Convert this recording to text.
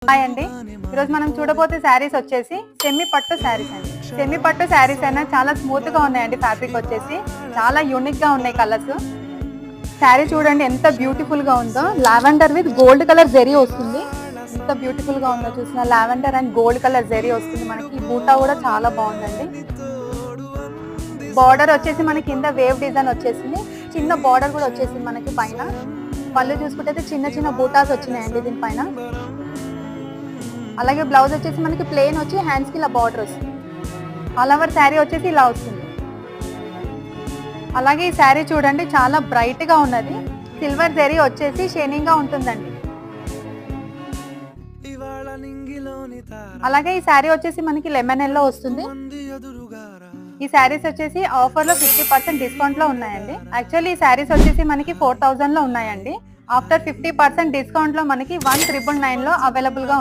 Hi అండి. ఈరోజు మనం చూడబోతే శారీస్ వచ్చేసి సెమీ పట్టు శారీస్ అండి. సెమీ పట్టు శారీస్ అయినా చాలా స్మూత్ గా ఉన్నాయండి. ఫ్యాబ్రిక్ వచ్చేసి చాలా యూనిక్ గా ఉన్నాయి కలర్స్. శారీ చూడండి ఎంత బ్యూటిఫుల్ గా ఉందో. Lavender with gold colour zari వస్తుంది. ఎంత బ్యూటిఫుల్ గా ఉందో చూసిన lavender and gold colour zari వస్తుంది. మనకి బూటా కూడా చాలా బాగుందండి. బార్డర్ వచ్చేసి మనకి కింద వేవ్ డిజైన్ వచ్చేసింది. చిన్న బార్డర్ కూడా వచ్చేసింది మనకి పైన. పళ్ళు చూసుకుంటే చిన్న చిన్న బూటాస్ వచ్చినాయండి దీనిపైన. అలాగే బ్లౌజ్ వచ్చేసి మనకి ప్లెయిన్ వచ్చి హ్యాండ్స్ కి ఇలా బార్డర్ వస్తుంది. ఆల్ ఓవర్ శారీ వచ్చేసి ఇలా వస్తుంది. అలాగే ఈ శారీ చూడండి చాలా బ్రైట్ గా ఉన్నది. సిల్వర్ జరీ వచ్చేసి షైనింగ్ గా ఉంటుందండి. అలాగే ఈ శారీ వచ్చేసి మనకి లెమన్ ఎల్లో వస్తుంది. ఈ శారీస్ వచ్చేసి ఆఫర్ లో 50% డిస్కౌంట్ లో ఉన్నాయండి. యాక్చువల్లీ ఈ శారీస్ వచ్చేసి మనకి 4000 లో ఉన్నాయండి. ఆఫ్టర్ 50% డిస్కౌంట్ లో మనకి 1999 లో అవైలబుల్ గా